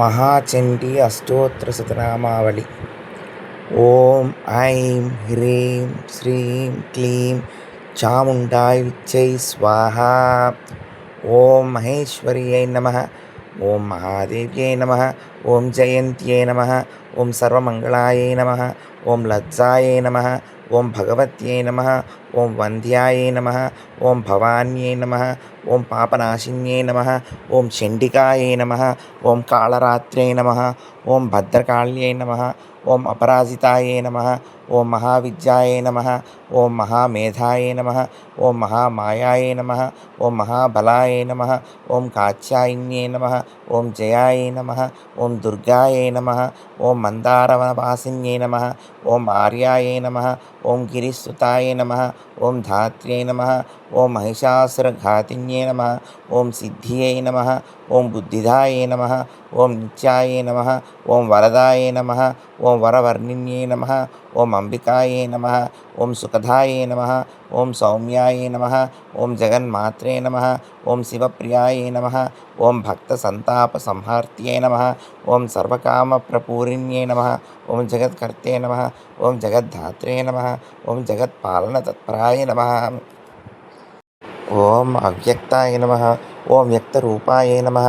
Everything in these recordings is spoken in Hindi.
महाचण्डी अष्टोत्तरशतनामावली। ॐ ऐं ह्रीं श्रीं क्लीं चामुण्डाय विच्चै स्वाहा। ॐ महेश्वर्यै नमः। ॐ महादेव्यै नमः। ॐ जयन्त्यै नमः। ॐ सर्वमङ्गलायै नमः। ॐ लज्जायै नमः। ॐ भगवत्यै नमः। ॐ वन्द्यायै नमः। ॐ भवान्यै नमः। ॐ पापनाशिन्यै नमः। ॐ चण्डिकायै नमः। ॐ कालरात्र्यै नमः। ॐ भद्रकाल्यै नमः। ॐ अपराजितायै नमः। ॐ महाविद्यायै नमः। ॐ महामेधायै नमः। ॐ महामायायै नमः। ॐ महाबलायै नमः। ॐ कात्यायन्यै नमः। ॐ जयायै नमः। ॐ दुर्गायै नमः। ॐ मन्दारवनवासिन्यै नमः। ॐ आर्यायै नमः। ॐ गिरिसुतायै नमः। ॐ धात्र्यै नमः। ॐ महिषासुरघातिन्यै नमः। ॐ सिद्धियै नमः। ॐ बुद्धिदायै नमः। ॐ नित्यायै नमः। ॐ वरदायै नमः। ॐ वरवर्णिन्यै नमः। ॐ अम्बिकायै नमः। ॐ सुखदायै नमः। ॐ सौम्यायै नमः। ॐ जगन्मात्रे नमः। ॐ शिवप्रियायै नमः। ॐ भक्तसन्तापसंहार्त्यै नमः। ॐ सर्वकामप्रपूरिण्यै नमः। ॐ जगत्कर्त्रे नमः। ॐ जगद्धात्रे नमः। ॐ जगत्पालनतत्पराय नमः। ॐ अव्यक्ताय नमः। ॐ व्यक्तरूपाय नमः।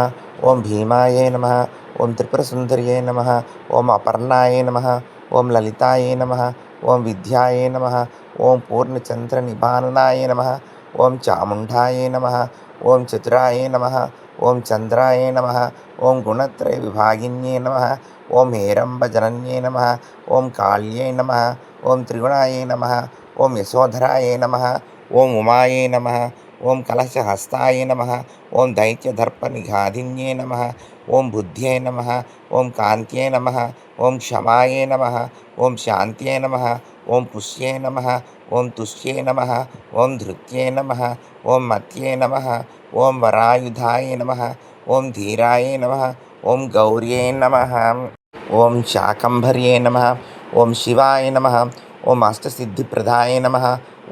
ॐ भीमाय नमः। ॐ त्रिपुरसुन्दर्यै नमः। ॐ अपर्णाय नमः। ॐ ललिताय नमः। ॐ विद्याय नमः। ॐ पूर्णचन्द्रनिभाननाय नमः। ॐ चामुण्डाय नमः। ॐ चतुराय नमः। ॐ चन्द्राय नमः। ॐ गुणत्रयविभागिन्यै नमः। ॐ हेरम्बजनन्यै नमः। ॐ काल्यै नमः। ॐ त्रिगुणाय नमः। ॐ यशोधराय नमः। ॐ उमायै नमः। ॐ कलशहस्ताय नमः। ॐ दैत्यदर्पनिघाधिन्यै नमः। ॐ बुद्ध्यै नमः। ॐ कान्त्यै नमः। ॐ क्षमायै नमः। ॐ शान्त्यै नमः। ॐ पुष्यै नमः। ॐ तुष्यै नमः। ॐ धृत्यै नमः। ॐ मत्यै नमः। ॐ वरायुधाय नमः। ॐ धीराय नमः। ॐ गौर्यै नमः। ॐ शाकम्भर्यै नमः। ॐ शिवाय नमः। ॐ अष्टसिद्धिप्रदाय नमः।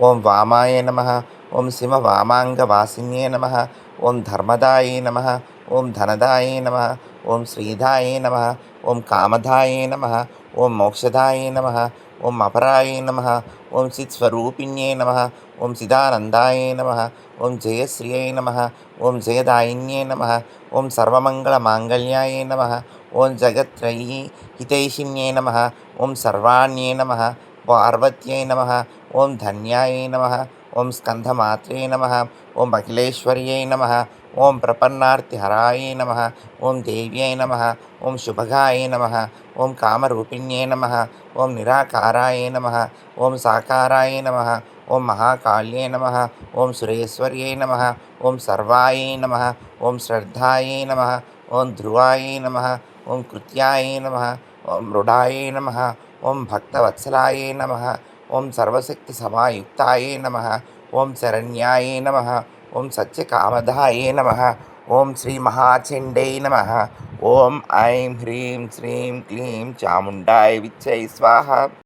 ॐ वामाय नमः। ॐ सिंहवामाङ्गवासिन्यै नमः। ॐ धर्मदायै नमः। ॐ धनदायै नमः। ॐ श्रीदायै नमः। ॐ कामदायै नमः। ॐ मोक्षदायै नमः। ॐ अपरायै नमः। ॐ चित्स्वरूपिण्यै नमः। ॐ चिदानन्दायै नमः। ॐ जयश्रियै नमः। ॐ जयदायिन्यै नमः। ॐ सर्वमङ्गलमाङ्गल्यायै नमः। ॐ जगत्त्रयी हितैषिण्यै नमः। ॐ सर्वाण्यै नमः। पार्वत्यै नमः। ॐ धन्यायै नमः। ॐ स्कन्धमात्रे नमः। ॐ अखिलेश्वर्यै नमः। ॐ प्रपन्नार्तिहरायै नमः। ॐ देव्यै नमः। ॐ शुभगायै नमः। ॐ कामरूपिण्यै नमः। ॐ निराकाराय नमः। ॐ साकाराय नमः। ॐ महाकाल्यै नमः। ॐ सुरेश्वर्यै नमः। ॐ सर्वायै नमः। ॐ श्रद्धायै नमः। ॐ ध्रुवायै नमः। ॐ कृत्यायै नमः। ॐ मृडायै नमः। ॐ भक्तवत्सलायै नमः। ॐ सर्वशक्तिसमायुक्तायै नमः। ॐ शरण्यायै नमः। ॐ सत्यकामदायै नमः। ॐ श्रीमहाचण्डै नमः। ॐ ऐं ह्रीं श्रीं क्लीं चामुण्डाय विच्चै स्वाहा।